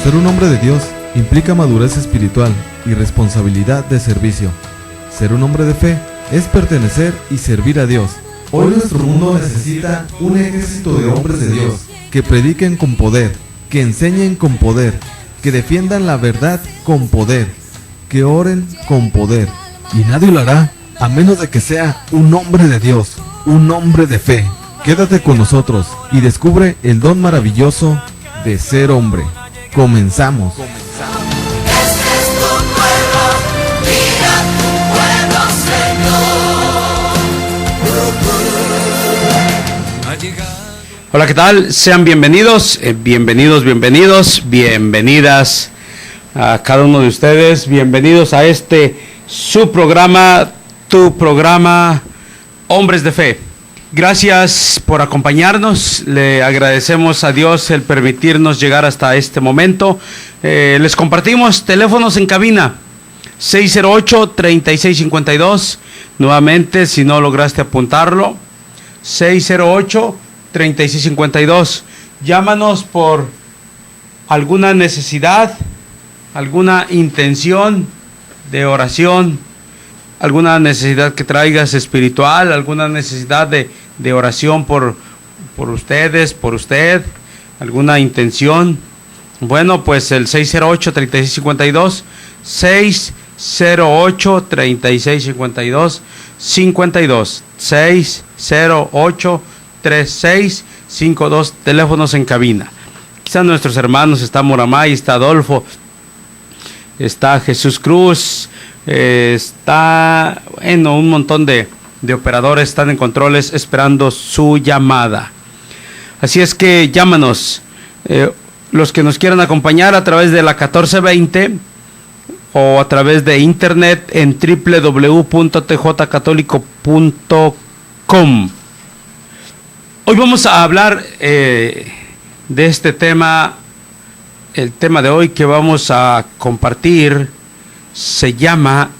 Ser un hombre de Dios implica madurez espiritual y responsabilidad de servicio. Ser un hombre de fe es pertenecer y servir a Dios. Hoy nuestro mundo necesita un ejército de hombres de Dios que prediquen con poder, que enseñen con poder, que defiendan la verdad con poder, que oren con poder. Y nadie lo hará a menos de que sea un hombre de Dios, un hombre de fe. Quédate con nosotros y descubre el don maravilloso de ser hombre. Comenzamos. Hola, ¿qué tal? Sean bienvenidos, bienvenidas a cada uno de ustedes. Bienvenidos a su programa, tu programa Hombres de Fe. Gracias por acompañarnos. Le agradecemos a Dios el permitirnos llegar hasta este momento. Les compartimos teléfonos en cabina 608-3652. Nuevamente, si no lograste apuntarlo, 608-3652. Llámanos por alguna necesidad, alguna intención de oración, alguna necesidad que traigas espiritual, alguna necesidad de oración por ustedes, por usted, alguna intención. Bueno, pues el 608-3652, 608-3652, 608-3652, teléfonos en cabina. Quizás nuestros hermanos, está Moramay, está Adolfo, está Jesús Cruz, está, un montón de operadores están en controles esperando su llamada. Así es que llámanos, los que nos quieran acompañar a través de la 1420 o a través de internet en www.tjcatólico.com. Hoy vamos a hablar de este tema. El tema de hoy que vamos a compartir se llama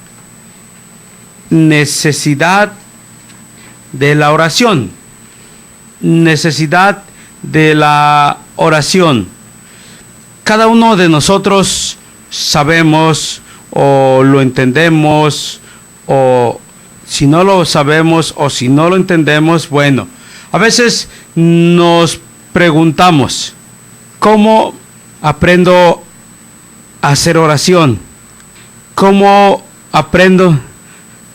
necesidad de la oración. Necesidad de la oración. Cada uno de nosotros sabemos o lo entendemos, o si no lo sabemos o si no lo entendemos, bueno, a veces nos preguntamos, ¿cómo aprendo a hacer oración? ¿Cómo aprendo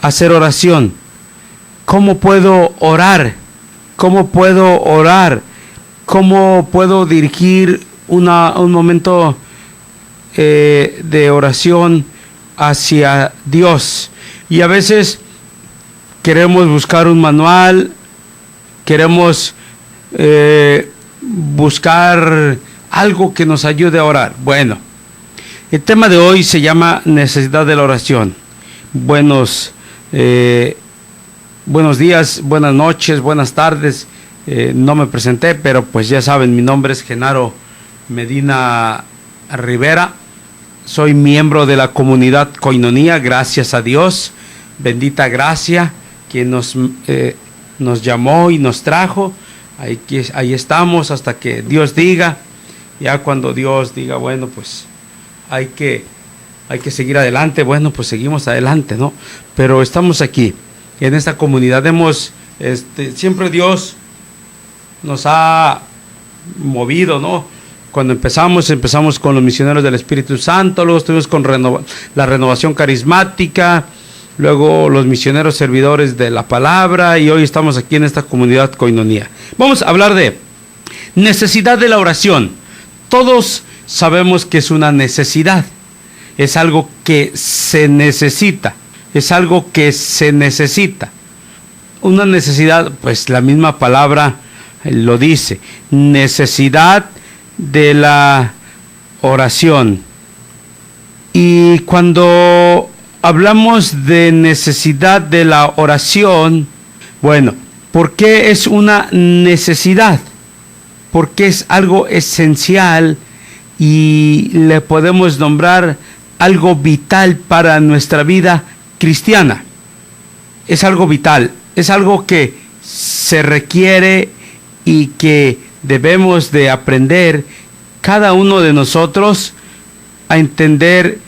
a hacer oración? ¿Cómo puedo orar? ¿Cómo puedo orar? ¿Cómo puedo dirigir un momento de oración hacia Dios? Y a veces queremos buscar un manual, queremos buscar algo que nos ayude a orar. Bueno, el tema de hoy se llama necesidad de la oración. Buenos días, buenas noches, buenas tardes. No me presenté, pero pues ya saben, mi nombre es Genaro Medina Rivera. Soy miembro de la comunidad Koinonía, gracias a Dios. Bendita gracia, quien nos llamó y nos trajo. Ahí estamos hasta que Dios diga. Ya cuando Dios diga, bueno, pues hay que seguir adelante, bueno, pues seguimos adelante, ¿no? Pero estamos aquí, en esta comunidad. Siempre Dios nos ha movido, ¿no? Cuando empezamos con los misioneros del Espíritu Santo, luego estuvimos con la renovación carismática, luego los misioneros servidores de la palabra, y hoy estamos aquí en esta comunidad Koinonía. Vamos a hablar de necesidad de la oración. Todos sabemos que es una necesidad, es algo que se necesita, Una necesidad, pues la misma palabra lo dice, necesidad de la oración. Y cuando hablamos de necesidad de la oración, bueno, ¿por qué es una necesidad? Porque es algo esencial y le podemos nombrar algo vital para nuestra vida cristiana. Es algo vital, es algo que se requiere y que debemos de aprender cada uno de nosotros a entender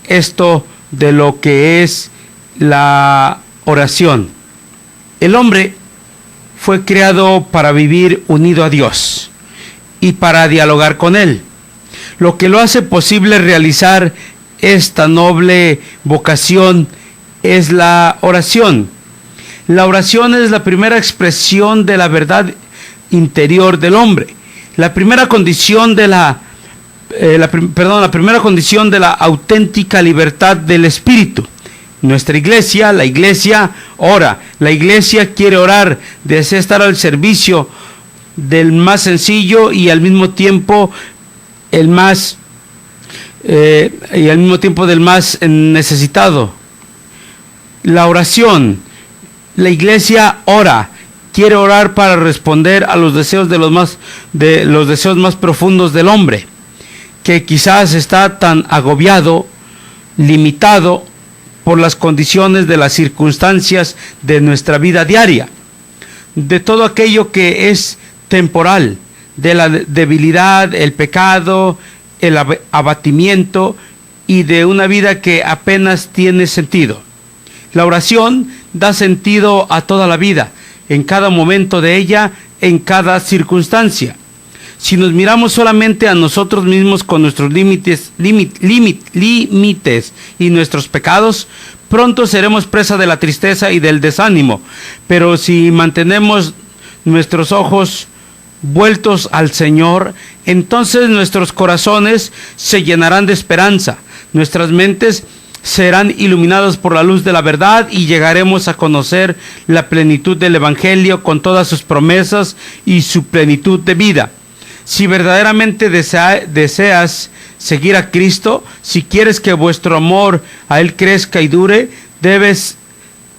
esto de lo que es la oración. El hombre fue creado para vivir unido a Dios y para dialogar con Él, lo que lo hace posible realizar esta noble vocación es la oración. La oración es la primera expresión de la verdad interior del hombre, la primera condición de la primera condición de la auténtica libertad del espíritu. Nuestra iglesia, la iglesia ora, la iglesia quiere orar, desea estar al servicio del más sencillo y al mismo tiempo del más necesitado. La oración, la iglesia ora, quiere orar para responder a los deseos de los deseos más profundos del hombre, que quizás está tan agobiado, limitado por las condiciones de las circunstancias de nuestra vida diaria, de todo aquello que es temporal, de la debilidad, el pecado, el abatimiento y de una vida que apenas tiene sentido. La oración da sentido a toda la vida, en cada momento de ella, en cada circunstancia. Si nos miramos solamente a nosotros mismos con nuestros límites y nuestros pecados, pronto seremos presa de la tristeza y del desánimo. Pero si mantenemos nuestros ojos vueltos al Señor, entonces nuestros corazones se llenarán de esperanza, nuestras mentes serán iluminadas por la luz de la verdad y llegaremos a conocer la plenitud del Evangelio con todas sus promesas y su plenitud de vida. Si verdaderamente deseas seguir a Cristo, si quieres que vuestro amor a Él crezca y dure, debes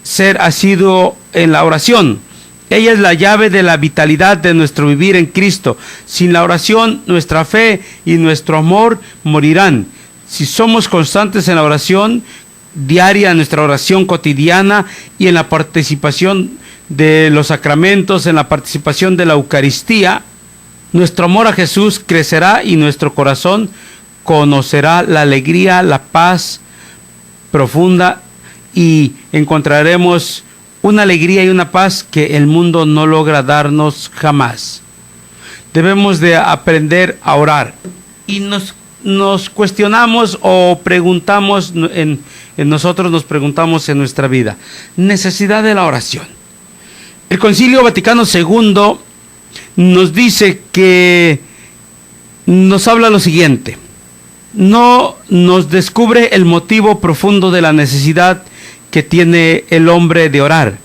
ser asiduo en la oración. Ella es la llave de la vitalidad de nuestro vivir en Cristo. Sin la oración, nuestra fe y nuestro amor morirán. Si somos constantes en la oración diaria, en nuestra oración cotidiana y en la participación de los sacramentos, en la participación de la Eucaristía, nuestro amor a Jesús crecerá y nuestro corazón conocerá la alegría, la paz profunda y encontraremos una alegría y una paz que el mundo no logra darnos jamás. Debemos de aprender a orar y nos cuestionamos o preguntamos nosotros nos preguntamos en nuestra vida, necesidad de la oración. El Concilio Vaticano II nos dice que nos habla lo siguiente: no nos descubre el motivo profundo de la necesidad que tiene el hombre de orar.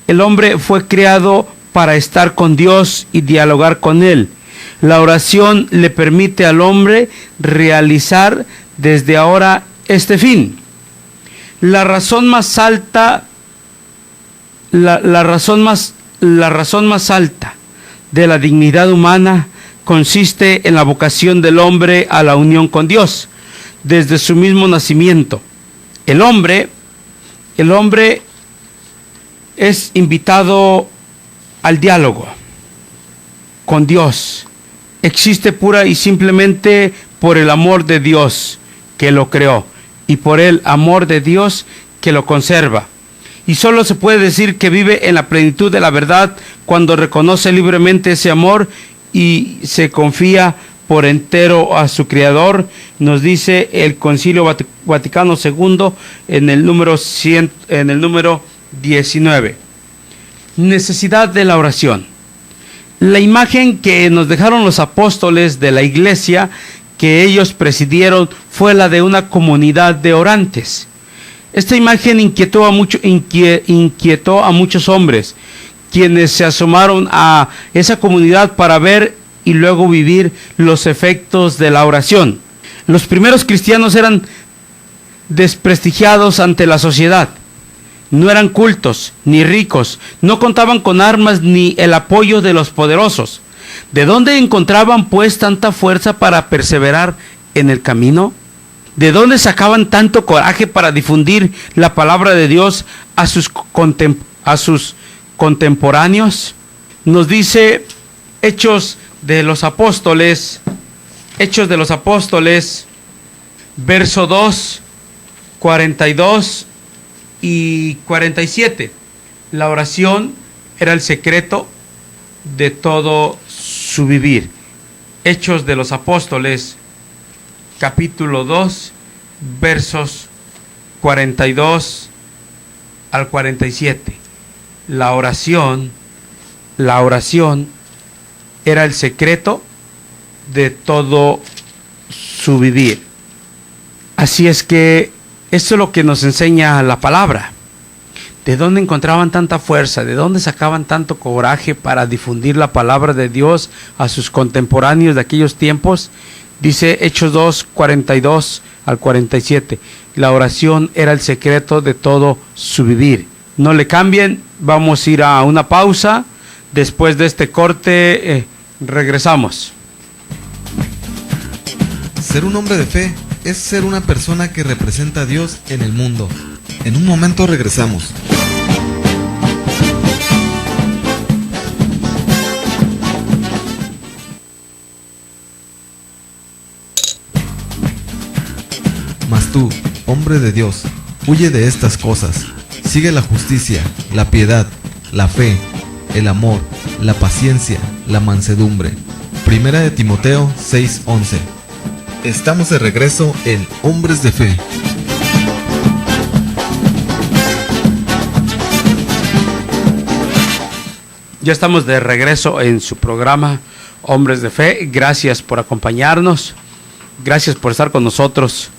El hombre fue creado para estar con Dios y dialogar con Él. La oración le permite al hombre realizar desde ahora este fin. La razón más alta de la dignidad humana consiste en la vocación del hombre a la unión con Dios desde su mismo nacimiento. El hombre es invitado al diálogo con Dios. Existe pura y simplemente por el amor de Dios que lo creó y por el amor de Dios que lo conserva. Y solo se puede decir que vive en la plenitud de la verdad cuando reconoce libremente ese amor y se confía por entero a su Creador, nos dice el Concilio Vaticano II en el número 19. Necesidad de la oración. La imagen que nos dejaron los apóstoles de la iglesia que ellos presidieron fue la de una comunidad de orantes. Esta imagen inquietó a muchos hombres, quienes se asomaron a esa comunidad para ver y luego vivir los efectos de la oración. Los primeros cristianos eran desprestigiados ante la sociedad. No eran cultos ni ricos, no contaban con armas ni el apoyo de los poderosos. ¿De dónde encontraban pues tanta fuerza para perseverar en el camino? ¿De dónde sacaban tanto coraje para difundir la palabra de Dios a sus contemporáneos? Nos dice Hechos de los Apóstoles, verso 2, 42 y 47. La oración era el secreto de todo su vivir. Hechos de los Apóstoles, capítulo 2, versos 42 al 47. La oración era el secreto de todo su vivir. Así es que esto es lo que nos enseña la palabra. ¿De dónde encontraban tanta fuerza? ¿De dónde sacaban tanto coraje para difundir la palabra de Dios a sus contemporáneos de aquellos tiempos? Dice Hechos 2, 42 al 47. La oración era el secreto de todo su vivir. No le cambien, vamos a ir a una pausa. Después de este corte, regresamos. Ser un hombre de fe es ser una persona que representa a Dios en el mundo. En un momento regresamos. Mas tú, hombre de Dios, huye de estas cosas. Sigue la justicia, la piedad, la fe, el amor, la paciencia, la mansedumbre. Primera de Timoteo 6:11. Estamos de regreso en Hombres de Fe. Ya estamos de regreso en su programa Hombres de Fe. Gracias por acompañarnos. Gracias por estar con nosotros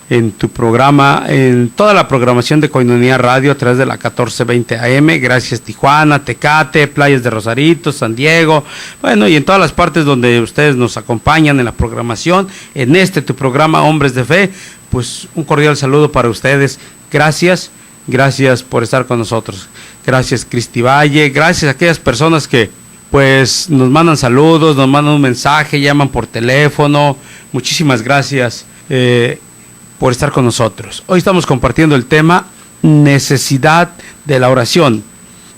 en tu programa, en toda la programación de Koinonia Radio a través de la 1420 AM. Gracias Tijuana, Tecate, Playas de Rosarito, San Diego, bueno, y en todas las partes donde ustedes nos acompañan en la programación, en tu programa Hombres de Fe, pues un cordial saludo para ustedes. Gracias por estar con nosotros. Gracias Cristi Valle, gracias a aquellas personas que pues nos mandan saludos, nos mandan un mensaje, llaman por teléfono. Muchísimas gracias por estar con nosotros. Hoy estamos compartiendo el tema necesidad de la oración.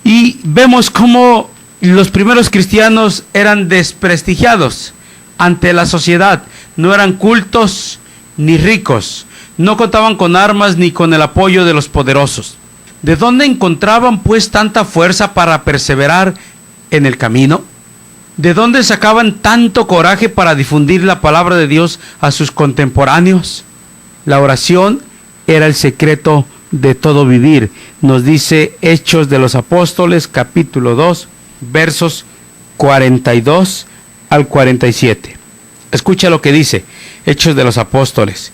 Y vemos cómo los primeros cristianos eran desprestigiados ante la sociedad. No eran cultos ni ricos. No contaban con armas ni con el apoyo de los poderosos. ¿De dónde encontraban pues tanta fuerza para perseverar en el camino? ¿De dónde sacaban tanto coraje para difundir la palabra de Dios a sus contemporáneos? La oración era el secreto de todo vivir. Nos dice Hechos de los Apóstoles, capítulo 2, versos 42 al 47. Escucha lo que dice Hechos de los Apóstoles.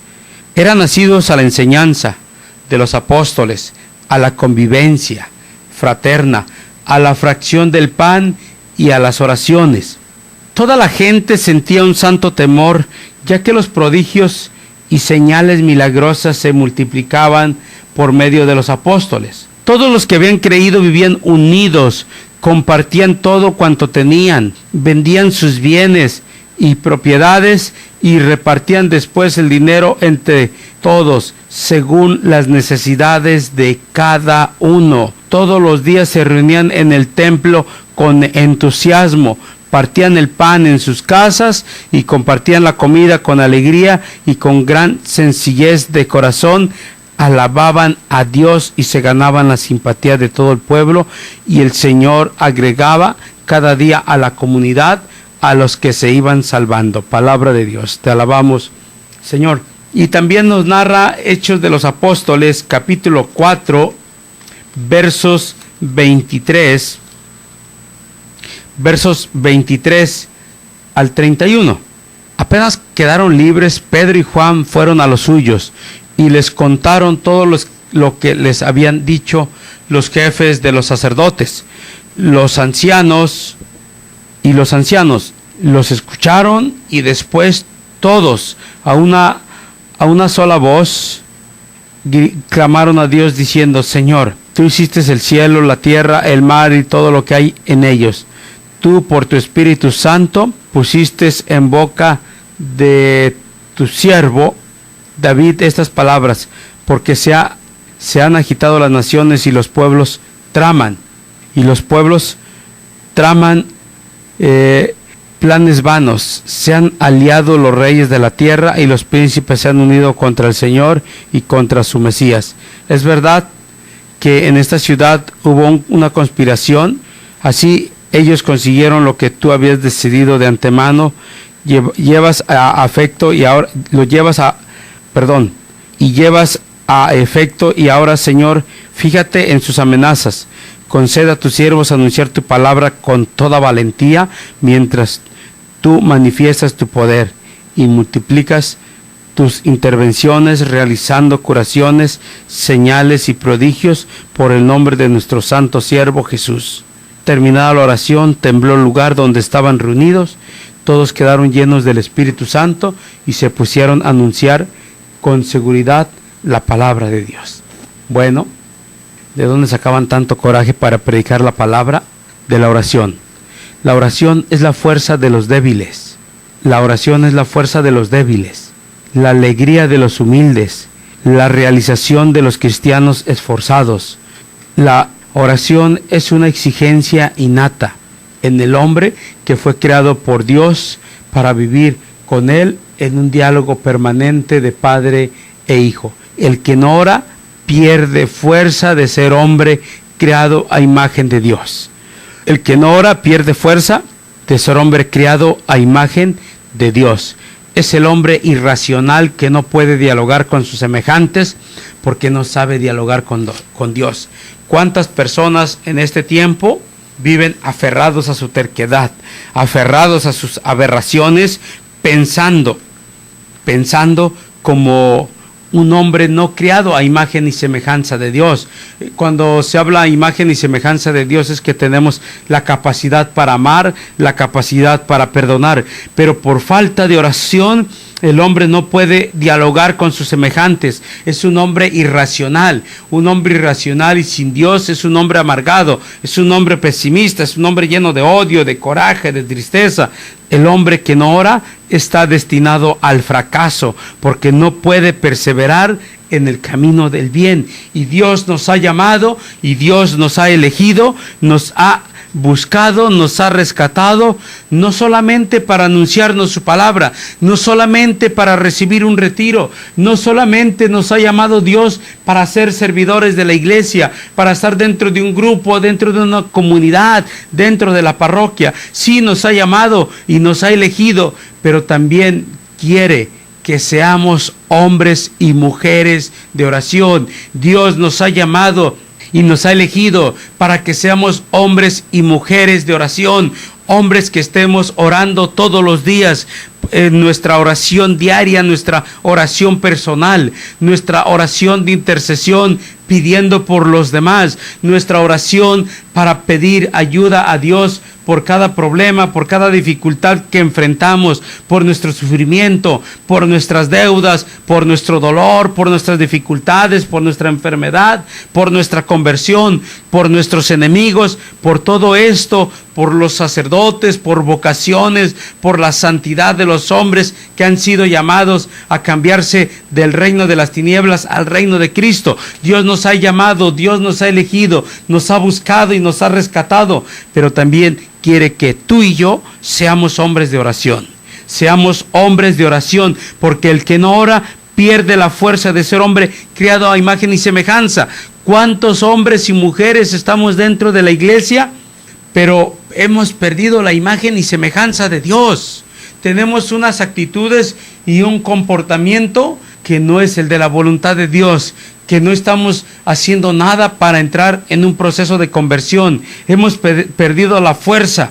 Eran nacidos a la enseñanza de los apóstoles, a la convivencia fraterna, a la fracción del pan y a las oraciones. Toda la gente sentía un santo temor, ya que los prodigios y señales milagrosas se multiplicaban por medio de los apóstoles. Todos los que habían creído vivían unidos, compartían todo cuanto tenían, vendían sus bienes y propiedades y repartían después el dinero entre todos, según las necesidades de cada uno. Todos los días se reunían en el templo con entusiasmo, partían el pan en sus casas y compartían la comida con alegría y con gran sencillez de corazón. Alababan a Dios y se ganaban la simpatía de todo el pueblo, y el Señor agregaba cada día a la comunidad a los que se iban salvando. Palabra de Dios, te alabamos, Señor. Y también nos narra Hechos de los Apóstoles, capítulo 4, versos 23 al 31. Apenas quedaron libres, Pedro y Juan fueron a los suyos y les contaron todo lo que les habían dicho los jefes de los sacerdotes. Los ancianos los escucharon, y después todos a una sola voz clamaron a Dios diciendo: Señor, tú hiciste el cielo, la tierra, el mar y todo lo que hay en ellos. Tú por tu Espíritu Santo pusiste en boca de tu siervo David estas palabras, porque se han agitado las naciones y los pueblos traman. planes vanos. Se han aliado los reyes de la tierra y los príncipes se han unido contra el Señor y contra su Mesías. Es verdad que en esta ciudad hubo una conspiración, así ellos consiguieron lo que tú habías decidido de antemano, llevas a efecto y ahora llevas a efecto y ahora, Señor, fíjate en sus amenazas. Conceda a tus siervos anunciar tu palabra con toda valentía mientras tú manifiestas tu poder y multiplicas tus intervenciones realizando curaciones, señales y prodigios por el nombre de nuestro santo siervo Jesús. Terminada la oración, tembló el lugar donde estaban reunidos. Todos quedaron llenos del Espíritu Santo y se pusieron a anunciar con seguridad la palabra de Dios. Bueno, ¿de dónde sacaban tanto coraje para predicar la palabra? De la oración. La oración es la fuerza de los débiles. La oración es la fuerza de los débiles, la alegría de los humildes, la realización de los cristianos esforzados. La oración es una exigencia innata en el hombre que fue creado por Dios para vivir con Él en un diálogo permanente de padre e hijo. El que no ora pierde fuerza de ser hombre creado a imagen de Dios. El que no ora pierde fuerza de ser hombre creado a imagen de Dios. Es el hombre irracional que no puede dialogar con sus semejantes porque no sabe dialogar con Dios. ¿Cuántas personas en este tiempo viven aferrados a su terquedad, aferrados a sus aberraciones, pensando como un hombre no criado a imagen y semejanza de Dios? Cuando se habla a imagen y semejanza de Dios es que tenemos la capacidad para amar, la capacidad para perdonar, pero por falta de oración el hombre no puede dialogar con sus semejantes. Es un hombre irracional y sin Dios es un hombre amargado, es un hombre pesimista, es un hombre lleno de odio, de coraje, de tristeza. El hombre que no ora está destinado al fracaso porque no puede perseverar en el camino del bien. Y Dios nos ha llamado y Dios nos ha elegido, nos ha buscado, nos ha rescatado, no solamente para anunciarnos su palabra, no solamente para recibir un retiro, no solamente nos ha llamado Dios para ser servidores de la iglesia, para estar dentro de un grupo, dentro de una comunidad, dentro de la parroquia. Sí, nos ha llamado y nos ha elegido, pero también quiere que seamos hombres y mujeres de oración. Dios nos ha llamado y nos ha elegido para que seamos hombres y mujeres de oración, hombres que estemos orando todos los días, nuestra oración diaria, nuestra oración personal, nuestra oración de intercesión pidiendo por los demás, nuestra oración para pedir ayuda a Dios por cada problema, por cada dificultad que enfrentamos, por nuestro sufrimiento, por nuestras deudas, por nuestro dolor, por nuestras dificultades, por nuestra enfermedad, por nuestra conversión, por nuestros enemigos, por todo esto, por los sacerdotes, por vocaciones, por la santidad de los hombres que han sido llamados a cambiarse del reino de las tinieblas al reino de Cristo. Dios nos ha llamado, Dios nos ha elegido, nos ha buscado y nos ha rescatado, pero también quiere que tú y yo seamos hombres de oración. Seamos hombres de oración, porque el que no ora pierde la fuerza de ser hombre creado a imagen y semejanza. ¿Cuántos hombres y mujeres estamos dentro de la iglesia, pero hemos perdido la imagen y semejanza de Dios? Tenemos unas actitudes y un comportamiento que no es el de la voluntad de Dios, que no estamos haciendo nada para entrar en un proceso de conversión. Hemos perdido la fuerza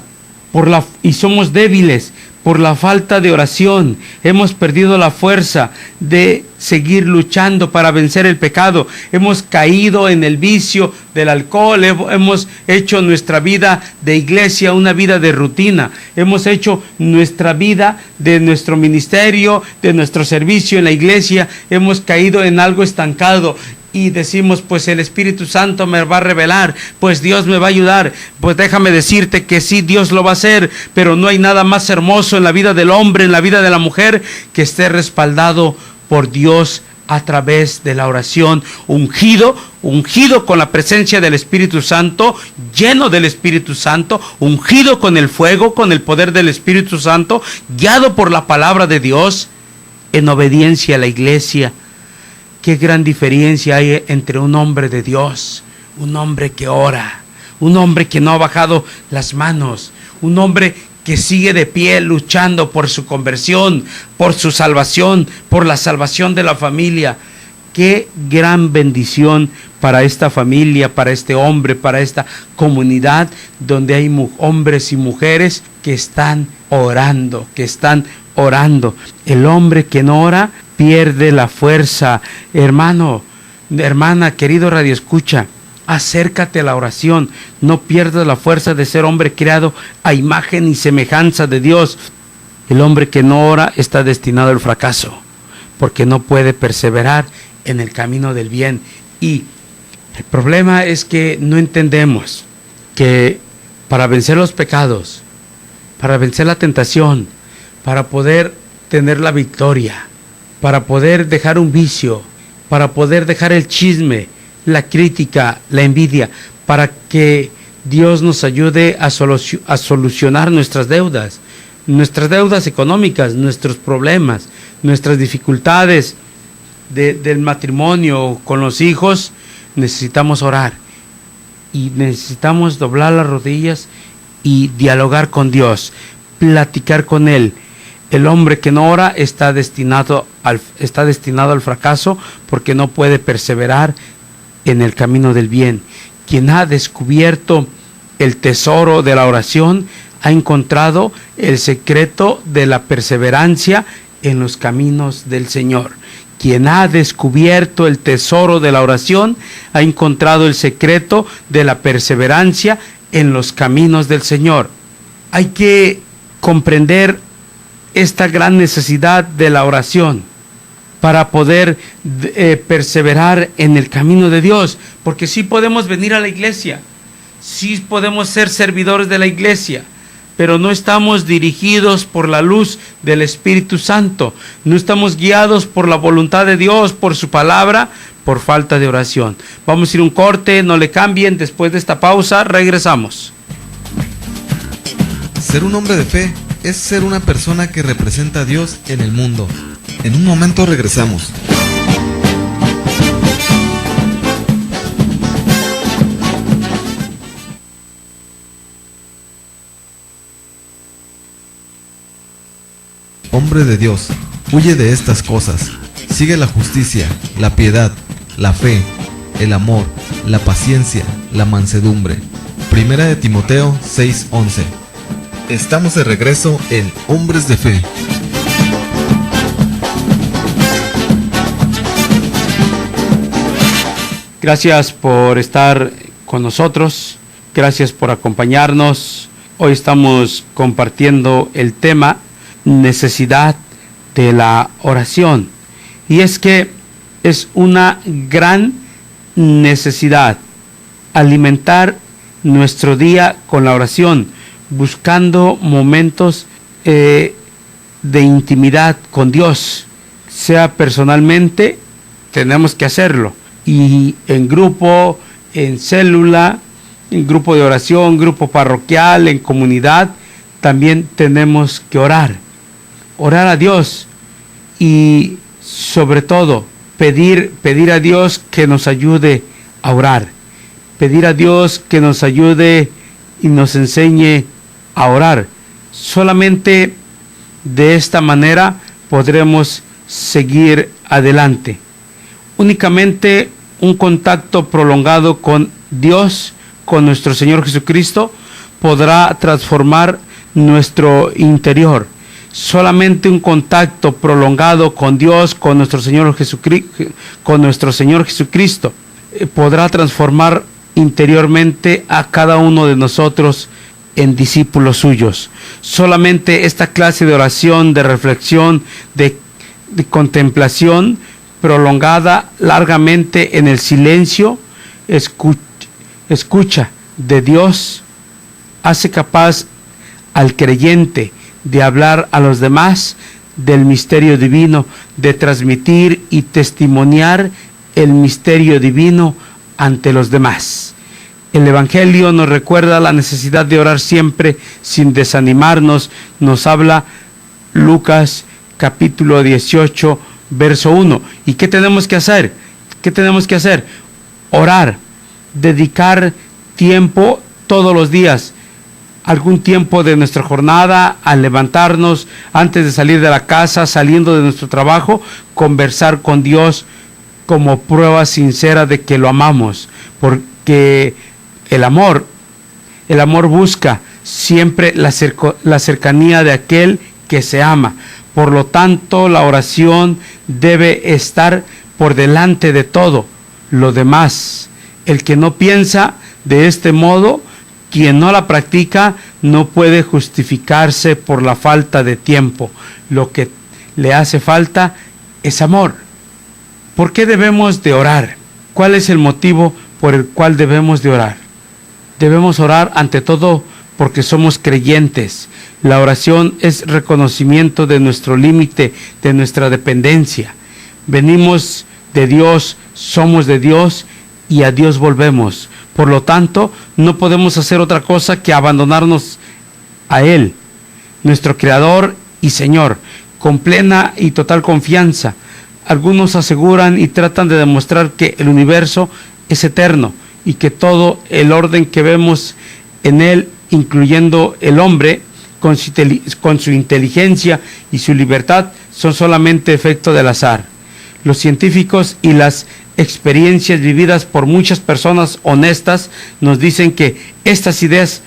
y somos débiles por la falta de oración. Hemos perdido la fuerza de seguir luchando para vencer el pecado. Hemos caído en el vicio del alcohol. Hemos hecho nuestra vida de iglesia una vida de rutina. Hemos hecho nuestra vida de nuestro ministerio, de nuestro servicio en la iglesia. Hemos caído en algo estancado. Y decimos, pues el Espíritu Santo me va a revelar, pues Dios me va a ayudar. Pues déjame decirte que sí, Dios lo va a hacer, pero no hay nada más hermoso en la vida del hombre, en la vida de la mujer, que esté respaldado por Dios a través de la oración, ungido con la presencia del Espíritu Santo, lleno del Espíritu Santo, ungido con el fuego, con el poder del Espíritu Santo, guiado por la palabra de Dios, en obediencia a la iglesia. Qué gran diferencia hay entre un hombre de Dios, un hombre que ora, un hombre que no ha bajado las manos, un hombre que sigue de pie luchando por su conversión, por su salvación, por la salvación de la familia. Qué gran bendición para esta familia, para este hombre, para esta comunidad donde hay hombres y mujeres que están orando, El hombre que no ora pierde la fuerza. Hermano, hermana, querido radioescucha, acércate a la oración, no pierdas la fuerza de ser hombre creado a imagen y semejanza de Dios. El hombre que no ora está destinado al fracaso, porque no puede perseverar en el camino del bien. Y el problema es que no entendemos que para vencer los pecados, para vencer la tentación, para poder tener la victoria, para poder dejar un vicio, para poder dejar el chisme, la crítica, la envidia, para que Dios nos ayude a solucionar nuestras deudas económicas, nuestros problemas, nuestras dificultades del matrimonio con los hijos. Necesitamos orar y necesitamos doblar las rodillas y dialogar con Dios, platicar con Él. El hombre que no ora está destinado al fracaso, porque no puede perseverar en el camino del bien. Quien ha descubierto el tesoro de la oración ha encontrado el secreto de la perseverancia en los caminos del Señor. Quien ha descubierto el tesoro de la oración ha encontrado el secreto de la perseverancia en los caminos del Señor. Hay que comprender esta gran necesidad de la oración para poder perseverar en el camino de Dios, porque sí podemos venir a la iglesia, sí podemos ser servidores de la iglesia, pero no estamos dirigidos por la luz del Espíritu Santo, no estamos guiados por la voluntad de Dios, por su palabra, por falta de oración. Vamos a ir a un corte, no le cambien. Después de esta pausa regresamos. Ser un hombre de fe es ser una persona que representa a Dios en el mundo. En un momento regresamos. Hombre de Dios, huye de estas cosas. Sigue la justicia, la piedad, la fe, el amor, la paciencia, la mansedumbre. Primera de Timoteo 6:11. Estamos de regreso en Hombres de Fe. Gracias por estar con nosotros, gracias por acompañarnos. Hoy estamos compartiendo el tema necesidad de la oración. Y es que es una gran necesidad alimentar nuestro día con la oración, buscando momentos de intimidad con Dios, sea personalmente, tenemos que hacerlo, y en grupo, en célula, en grupo de oración, grupo parroquial, en comunidad, también tenemos que orar a Dios, y sobre todo pedir a Dios que nos ayude a orar, pedir a Dios que nos ayude y nos enseñe a orar. Solamente de esta manera podremos seguir adelante. Únicamente un contacto prolongado con Dios, con nuestro Señor Jesucristo, podrá transformar nuestro interior. Solamente un contacto prolongado con Dios, con nuestro Señor Jesucristo, podrá transformar interiormente a cada uno de nosotros en discípulos suyos. Solamente esta clase de oración, de reflexión, de contemplación prolongada largamente en el silencio, escucha de Dios, hace capaz al creyente de hablar a los demás del misterio divino, de transmitir y testimoniar el misterio divino ante los demás. El Evangelio nos recuerda la necesidad de orar siempre sin desanimarnos. Nos habla Lucas capítulo 18, verso 1. ¿Y qué tenemos que hacer? ¿Qué tenemos que hacer? Orar, dedicar tiempo todos los días, algún tiempo de nuestra jornada, al levantarnos, antes de salir de la casa, saliendo de nuestro trabajo, conversar con Dios como prueba sincera de que lo amamos, porque el amor busca siempre la cercanía de aquel que se ama. Por lo tanto, la oración debe estar por delante de todo lo demás. El que no piensa de este modo, quien no la practica, no puede justificarse por la falta de tiempo. Lo que le hace falta es amor. ¿Por qué debemos de orar? ¿Cuál es el motivo por el cual debemos de orar? Debemos orar ante todo porque somos creyentes. La oración es reconocimiento de nuestro límite, de nuestra dependencia. Venimos de Dios, somos de Dios y a Dios volvemos. Por lo tanto, no podemos hacer otra cosa que abandonarnos a Él, nuestro Creador y Señor, con plena y total confianza. Algunos aseguran y tratan de demostrar que el universo es eterno y que todo el orden que vemos en él, incluyendo el hombre, con su inteligencia y su libertad, son solamente efecto del azar. Los científicos y las experiencias vividas por muchas personas honestas nos dicen que estas ideas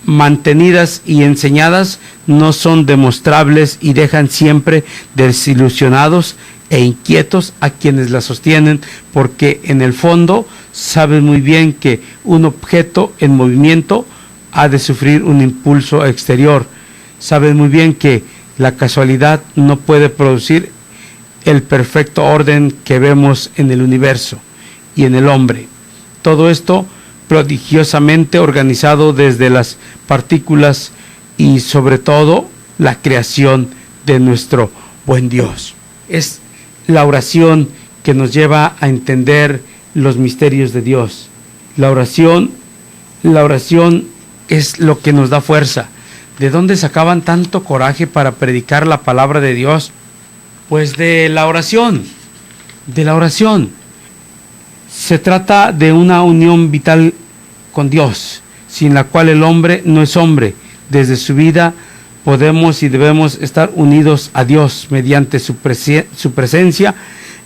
mantenidas y enseñadas no son demostrables y dejan siempre desilusionados e inquietos a quienes la sostienen, porque en el fondo saben muy bien que un objeto en movimiento ha de sufrir un impulso exterior. Saben muy bien que la casualidad no puede producir el perfecto orden que vemos en el universo y en el hombre. Todo esto prodigiosamente organizado desde las partículas y sobre todo la creación de nuestro buen Dios. Es la oración que nos lleva a entender los misterios de Dios. La oración es lo que nos da fuerza. ¿De dónde sacaban tanto coraje para predicar la palabra de Dios? Pues de la oración. Se trata de una unión vital con Dios, sin la cual el hombre no es hombre. Desde su vida podemos y debemos estar unidos a Dios mediante su presencia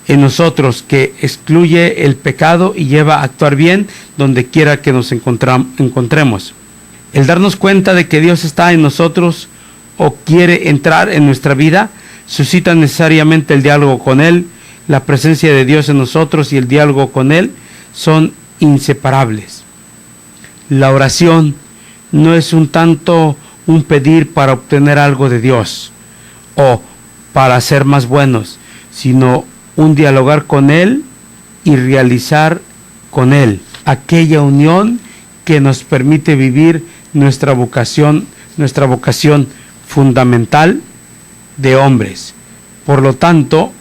en nosotros, que excluye el pecado y lleva a actuar bien donde quiera que nos encontremos. El darnos cuenta de que Dios está en nosotros o quiere entrar en nuestra vida suscita necesariamente el diálogo con Él. La presencia de Dios en nosotros y el diálogo con Él son inseparables. La oración no es un tanto un pedir para obtener algo de Dios o para ser más buenos, sino un dialogar con Él y realizar con Él aquella unión que nos permite vivir nuestra vocación fundamental de hombres. Por lo tanto,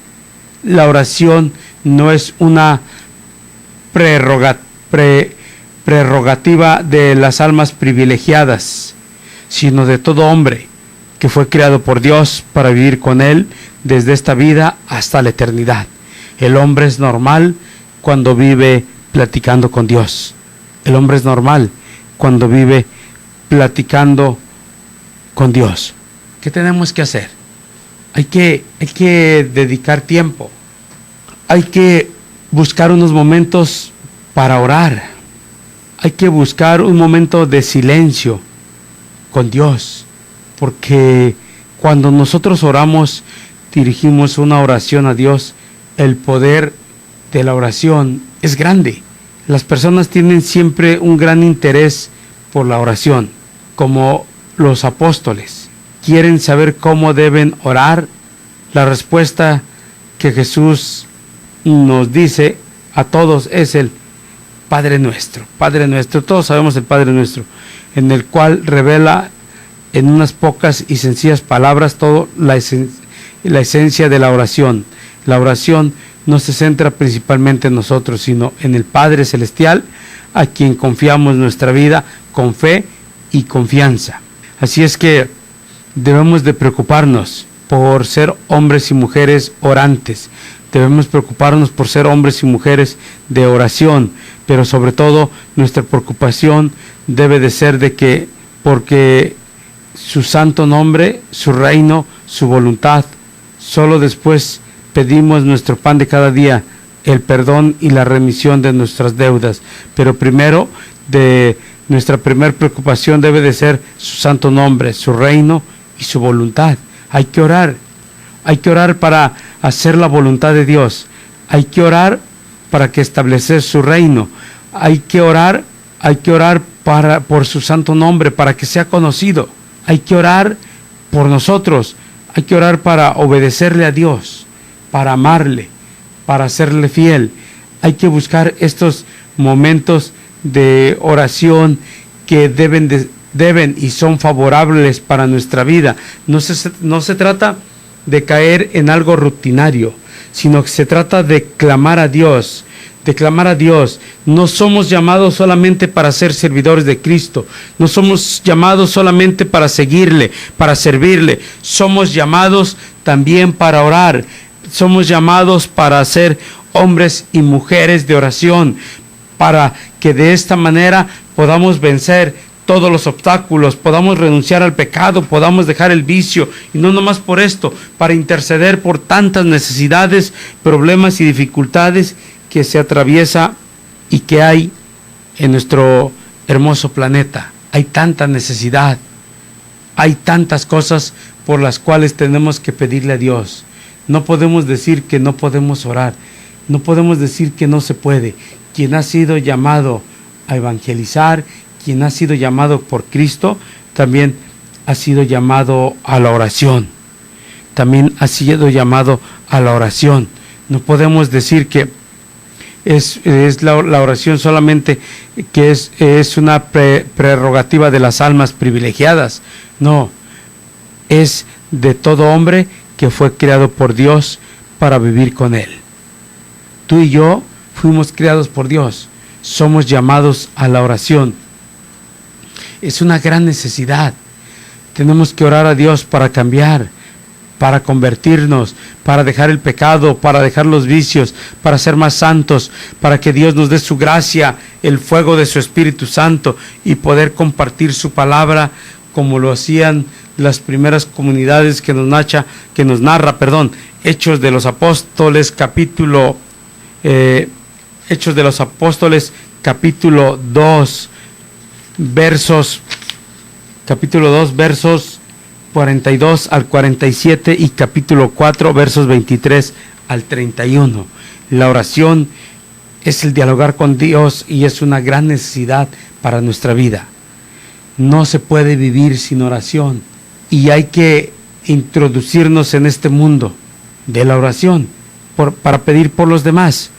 la oración no es una prerrogativa de las almas privilegiadas, sino de todo hombre que fue creado por Dios para vivir con Él desde esta vida hasta la eternidad. El hombre es normal cuando vive platicando con Dios. El hombre es normal cuando vive platicando con Dios. ¿Qué tenemos que hacer? Hay que dedicar tiempo. Hay que buscar unos momentos para orar. Hay que buscar un momento de silencio con Dios. Porque cuando nosotros oramos, dirigimos una oración a Dios, el poder de la oración es grande. Las personas tienen siempre un gran interés por la oración, como los apóstoles. Quieren saber cómo deben orar. La respuesta que Jesús nos dice a todos es el Padre Nuestro. Padre Nuestro, todos sabemos el Padre Nuestro, en el cual revela en unas pocas y sencillas palabras todo la esencia de la oración. La oración no se centra principalmente en nosotros, sino en el Padre Celestial, a quien confiamos nuestra vida con fe y confianza. Así es que debemos de preocuparnos por ser hombres y mujeres orantes. Debemos preocuparnos por ser hombres y mujeres de oración, pero sobre todo nuestra preocupación debe de ser de que, porque su santo nombre, su reino, su voluntad, solo después pedimos nuestro pan de cada día, el perdón y la remisión de nuestras deudas. Pero primero, nuestra primera preocupación debe de ser su santo nombre, su reino y su voluntad. Hay que orar para hacer la voluntad de Dios. Hay que orar para que establecer su reino. Hay que orar por su santo nombre, para que sea conocido. Hay que orar por nosotros. Hay que orar para obedecerle a Dios, para amarle, para serle fiel. Hay que buscar estos momentos de oración que deben y son favorables para nuestra vida. No se trata de caer en algo rutinario, sino que se trata de clamar a Dios. No somos llamados solamente para ser servidores de Cristo, no somos llamados solamente para seguirle, para servirle, somos llamados también para orar, somos llamados para ser hombres y mujeres de oración, para que de esta manera podamos vencer todos los obstáculos, podamos renunciar al pecado, podamos dejar el vicio, y no nomás por esto, para interceder por tantas necesidades, problemas y dificultades que se atraviesa y que hay en nuestro hermoso planeta. Hay tanta necesidad, hay tantas cosas por las cuales tenemos que pedirle a Dios. No podemos decir que no podemos orar, no podemos decir que no se puede. Quien ha sido llamado a evangelizar, quien ha sido llamado por Cristo, también ha sido llamado a la oración. También ha sido llamado a la oración. No podemos decir que es la oración solamente, que es una prerrogativa de las almas privilegiadas. No, es de todo hombre que fue creado por Dios para vivir con Él. Tú y yo fuimos creados por Dios, somos llamados a la oración. Es una gran necesidad. Tenemos que orar a Dios para cambiar, para convertirnos, para dejar el pecado, para dejar los vicios, para ser más santos, para que Dios nos dé su gracia, el fuego de su Espíritu Santo, y poder compartir su palabra como lo hacían las primeras comunidades que nos narra Hechos de los Apóstoles capítulo 2 versos 42 al 47 y capítulo 4 versos 23 al 31. La oración es el dialogar con Dios y es una gran necesidad para nuestra vida. No se puede vivir sin oración y hay que introducirnos en este mundo de la oración para pedir por los demás.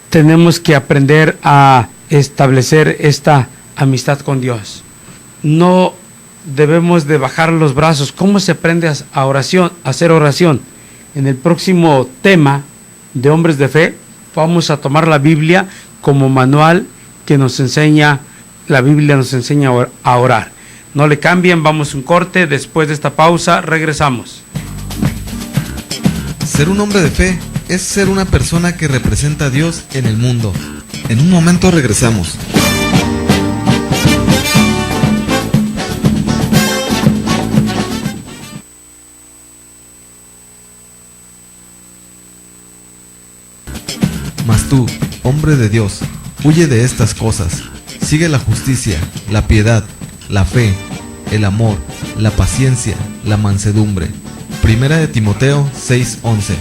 Tenemos que aprender a establecer esta amistad con Dios. No debemos de bajar los brazos. ¿Cómo se aprende a hacer oración? En el próximo tema de Hombres de Fe vamos a tomar la Biblia como manual que nos enseña. La Biblia nos enseña a orar. No le cambien, vamos a un corte. Después de esta pausa regresamos. Ser un hombre de fe es ser una persona que representa a Dios en el mundo. En un momento regresamos. Mas tú, hombre de Dios, huye de estas cosas. Sigue la justicia, la piedad, la fe, el amor, la paciencia, la mansedumbre. Primera de Timoteo 6:11.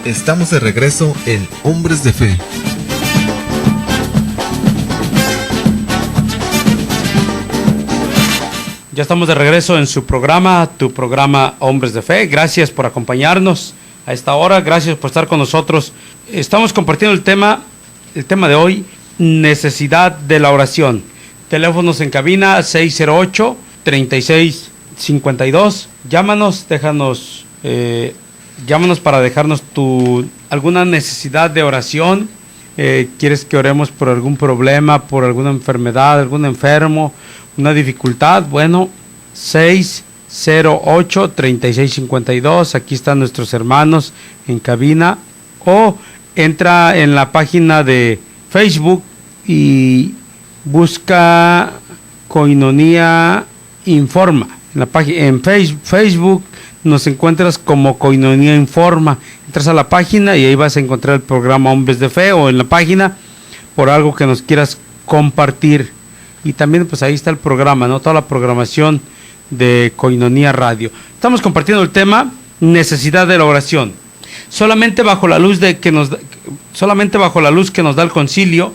Estamos de regreso en Hombres de Fe. Ya estamos de regreso en su programa, tu programa Hombres de Fe. Gracias por acompañarnos a esta hora, gracias por estar con nosotros. Estamos compartiendo el tema de hoy, necesidad de la oración. Teléfonos en cabina 608-3652. Llámanos, déjanos llámanos para dejarnos alguna necesidad de oración. ¿Quieres que oremos por algún problema, por alguna enfermedad, algún enfermo, una dificultad? Bueno, 608-3652. Aquí están nuestros hermanos en cabina. O entra en la página de Facebook y busca Koinonia Informa. En Facebook nos encuentras como Koinonia Informa. Entras a la página y ahí vas a encontrar el programa Hombres de Fe, o en la página por algo que nos quieras compartir. Y también pues ahí está el programa, ¿no? Toda la programación de Koinonia Radio. Estamos compartiendo el tema necesidad de la oración. Solamente bajo la luz que nos da el concilio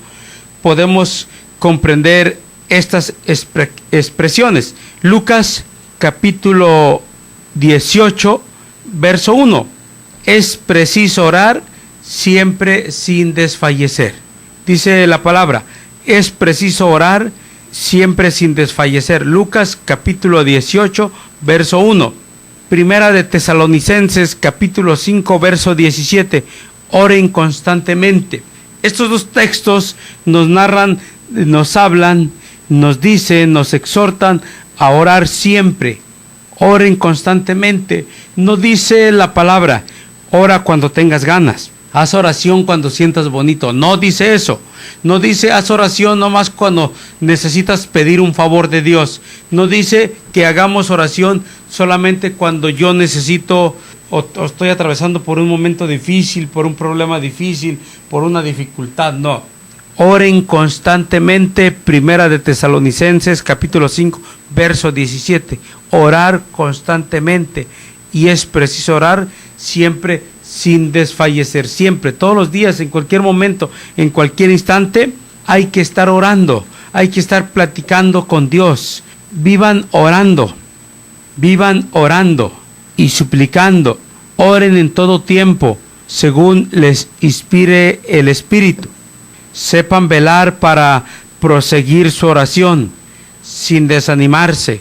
podemos comprender estas expresiones. Lucas capítulo 18, verso 1. Es preciso orar siempre sin desfallecer. Dice la palabra, es preciso orar siempre sin desfallecer. Lucas capítulo 18, verso 1. Primera de Tesalonicenses capítulo 5, verso 17. Oren constantemente. Estos dos textos nos narran, nos hablan, nos dicen, nos exhortan a orar siempre. Oren constantemente. No dice la palabra, ora cuando tengas ganas. Haz oración cuando sientas bonito. No dice eso. No dice haz oración nomás cuando necesitas pedir un favor de Dios. No dice que hagamos oración solamente cuando yo necesito o estoy atravesando por un momento difícil, por un problema difícil, por una dificultad. No. Oren constantemente. Primera de Tesalonicenses capítulo 5, verso 17. Orar constantemente. Y es preciso orar siempre sin desfallecer. Siempre, todos los días, en cualquier momento, en cualquier instante, hay que estar orando. Hay que estar platicando con Dios. Vivan orando y suplicando. Oren en todo tiempo, según les inspire el Espíritu. Sepan velar para proseguir su oración, sin desanimarse,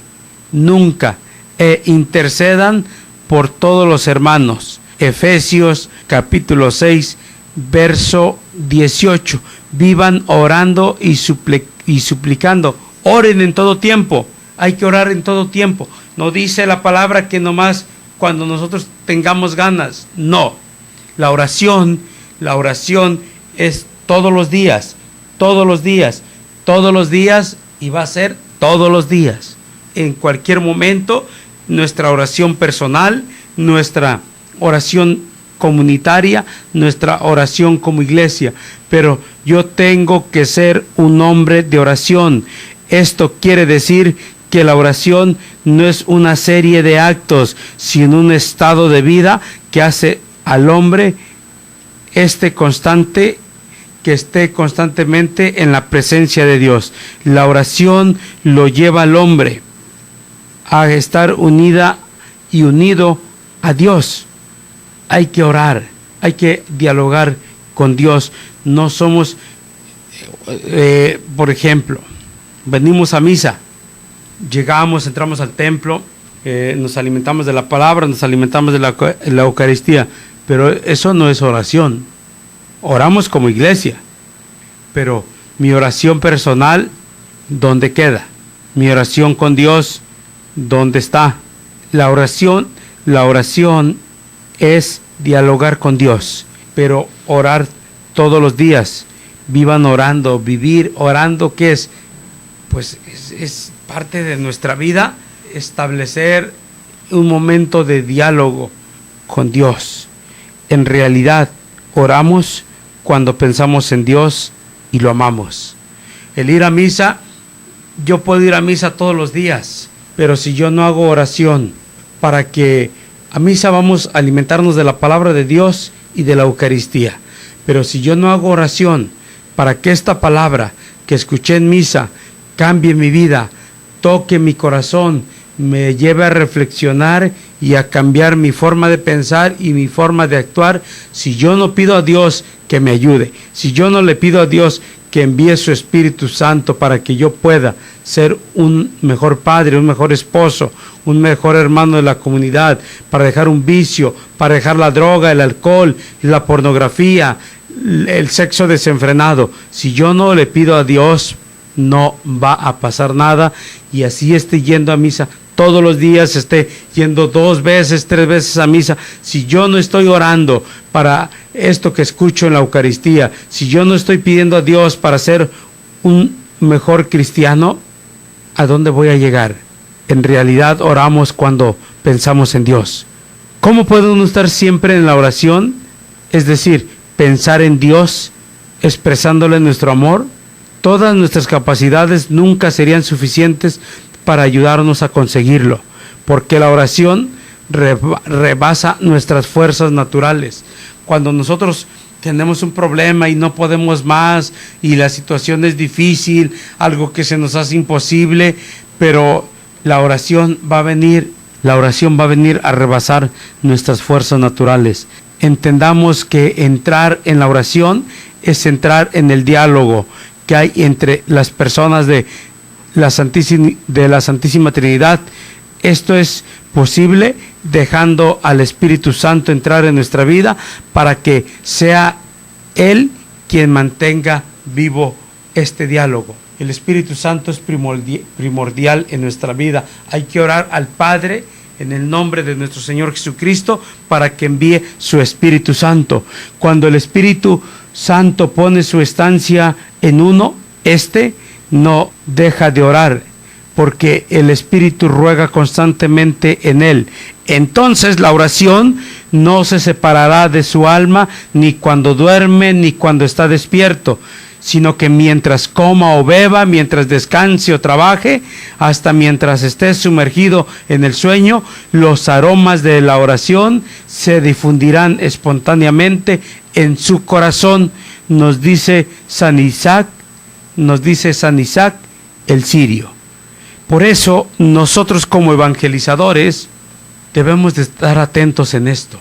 nunca, e intercedan por todos los hermanos. Efesios capítulo 6, verso 18. Vivan orando y suplicando. Oren en todo tiempo. Hay que orar en todo tiempo. No dice la palabra que nomás cuando nosotros tengamos ganas. No. La oración es todos los días, y va a ser todos los días. En cualquier momento, nuestra oración personal, nuestra oración comunitaria, nuestra oración como iglesia. Pero yo tengo que ser un hombre de oración. Esto quiere decir que la oración no es una serie de actos, sino un estado de vida que hace al hombre que esté constantemente en la presencia de Dios. La oración lo lleva al hombre a estar unida y unido a Dios. Hay que orar, hay que dialogar con Dios. No somos, por ejemplo, venimos a misa, llegamos, entramos al templo, nos alimentamos de la palabra, nos alimentamos de la Eucaristía, pero eso no es oración. Oramos como iglesia, pero mi oración personal, ¿dónde queda? Mi oración con Dios, ¿dónde está? La oración es dialogar con Dios, pero orar todos los días. Vivan orando, vivir orando, ¿qué es? Pues es parte de nuestra vida, establecer un momento de diálogo con Dios. En realidad, oramos cuando pensamos en Dios y lo amamos. El ir a misa, yo puedo ir a misa todos los días, pero si yo no hago oración para que a misa vamos a alimentarnos de la palabra de Dios y de la Eucaristía, pero si yo no hago oración para que esta palabra que escuché en misa cambie mi vida, toque mi corazón, me lleve a reflexionar y a cambiar mi forma de pensar y mi forma de actuar, si yo no pido a Dios que me ayude, si yo no le pido a Dios que envíe su Espíritu Santo para que yo pueda ser un mejor padre, un mejor esposo, un mejor hermano de la comunidad, para dejar un vicio, para dejar la droga, el alcohol, la pornografía, el sexo desenfrenado. Si yo no le pido a Dios, no va a pasar nada, y así esté yendo a misa todos los días, esté yendo 2 veces, 3 veces a misa, si yo no estoy orando para esto que escucho en la Eucaristía, si yo no estoy pidiendo a Dios para ser un mejor cristiano, ¿a dónde voy a llegar? En realidad oramos cuando pensamos en Dios. ¿Cómo puede uno estar siempre en la oración? Es decir, pensar en Dios, expresándole nuestro amor. Todas nuestras capacidades nunca serían suficientes para ayudarnos a conseguirlo, porque la oración rebasa nuestras fuerzas naturales. Cuando nosotros tenemos un problema y no podemos más, y la situación es difícil, algo que se nos hace imposible, pero la oración va a venir a rebasar nuestras fuerzas naturales. Entendamos que entrar en la oración es entrar en el diálogo que hay entre las personas de la Santísima Trinidad. Esto es posible dejando al Espíritu Santo entrar en nuestra vida para que sea Él quien mantenga vivo este diálogo. El Espíritu Santo es primordial en nuestra vida. Hay que orar al Padre en el nombre de nuestro Señor Jesucristo para que envíe su Espíritu Santo. Cuando el Espíritu Santo pone su estancia en uno, no deja de orar, porque el Espíritu ruega constantemente en él. Entonces la oración no se separará de su alma, ni cuando duerme, ni cuando está despierto, sino que mientras coma o beba, mientras descanse o trabaje, hasta mientras esté sumergido en el sueño, los aromas de la oración se difundirán espontáneamente en su corazón, nos dice San Isaac el Sirio. Por eso nosotros como evangelizadores debemos de estar atentos en esto.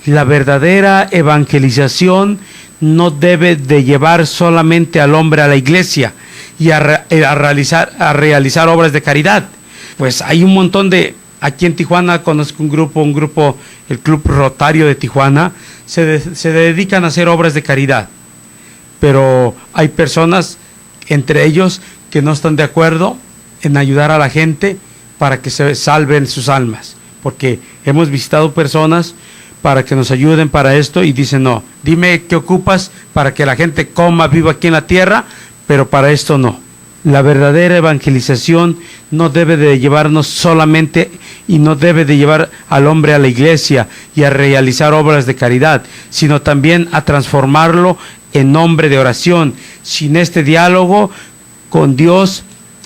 La verdadera evangelización no debe de llevar solamente al hombre a la iglesia y a realizar obras de caridad. Pues hay un montón aquí en Tijuana conozco un grupo, el Club Rotario de Tijuana, se dedican a hacer obras de caridad. Pero hay personas, entre ellos, que no están de acuerdo en ayudar a la gente para que se salven sus almas, porque hemos visitado personas para que nos ayuden para esto y dicen: no, dime qué ocupas para que la gente coma, viva aquí en la tierra, pero para esto no. La verdadera evangelización no debe de llevarnos solamente y no debe de llevar al hombre a la iglesia y a realizar obras de caridad, sino también a transformarlo en hombre de oración. Sin este diálogo con Dios,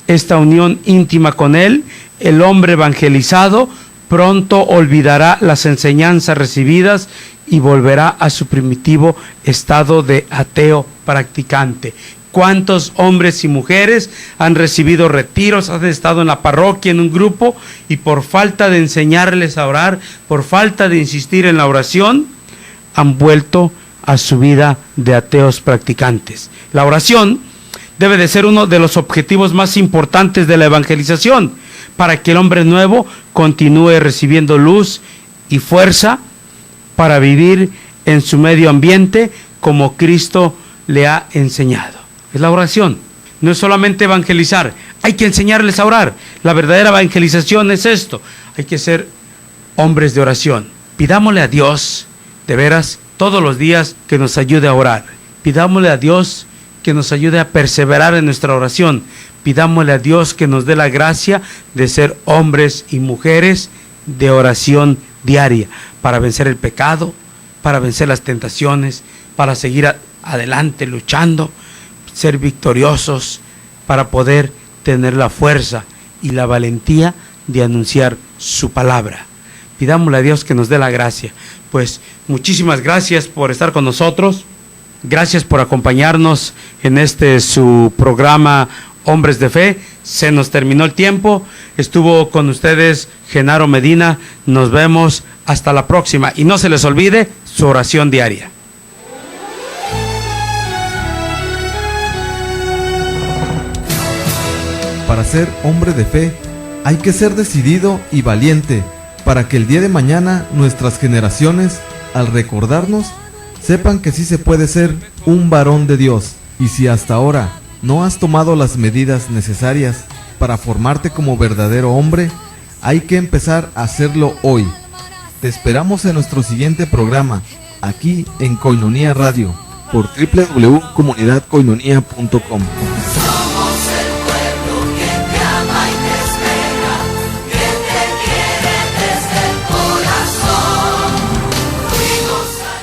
esta unión íntima con Él, el hombre evangelizado pronto olvidará las enseñanzas recibidas y volverá a su primitivo estado de ateo practicante. ¿Cuántos hombres y mujeres han recibido retiros, han estado en la parroquia, en un grupo, y por falta de enseñarles a orar, por falta de insistir en la oración, han vuelto a su vida de ateos practicantes? La oración debe de ser uno de los objetivos más importantes de la evangelización, para que el hombre nuevo continúe recibiendo luz y fuerza para vivir en su medio ambiente como Cristo le ha enseñado. Es la oración. No es solamente evangelizar, hay que enseñarles a orar. La verdadera evangelización es esto. Hay que ser hombres de oración. Pidámosle a Dios, de veras, todos los días que nos ayude a orar. Pidámosle a Dios que nos ayude a perseverar en nuestra oración. Pidámosle a Dios que nos dé la gracia de ser hombres y mujeres de oración diaria, para vencer el pecado, para vencer las tentaciones, para seguir adelante luchando, ser victoriosos, para poder tener la fuerza y la valentía de anunciar su palabra. Pidámosle a Dios que nos dé la gracia. Pues muchísimas gracias por estar con nosotros. Gracias por acompañarnos en su programa Hombres de Fe. Se nos terminó el tiempo. Estuvo con ustedes Genaro Medina. Nos vemos hasta la próxima. Y no se les olvide su oración diaria. para ser hombre de fe, hay que ser decidido y valiente para que el día de mañana nuestras generaciones, al recordarnos, sepan que sí se puede ser un varón de Dios. Y si hasta ahora no has tomado las medidas necesarias para formarte como verdadero hombre, hay que empezar a hacerlo hoy. Te esperamos en nuestro siguiente programa, aquí en Koinonia Radio, por www.comunidadkoinonia.com.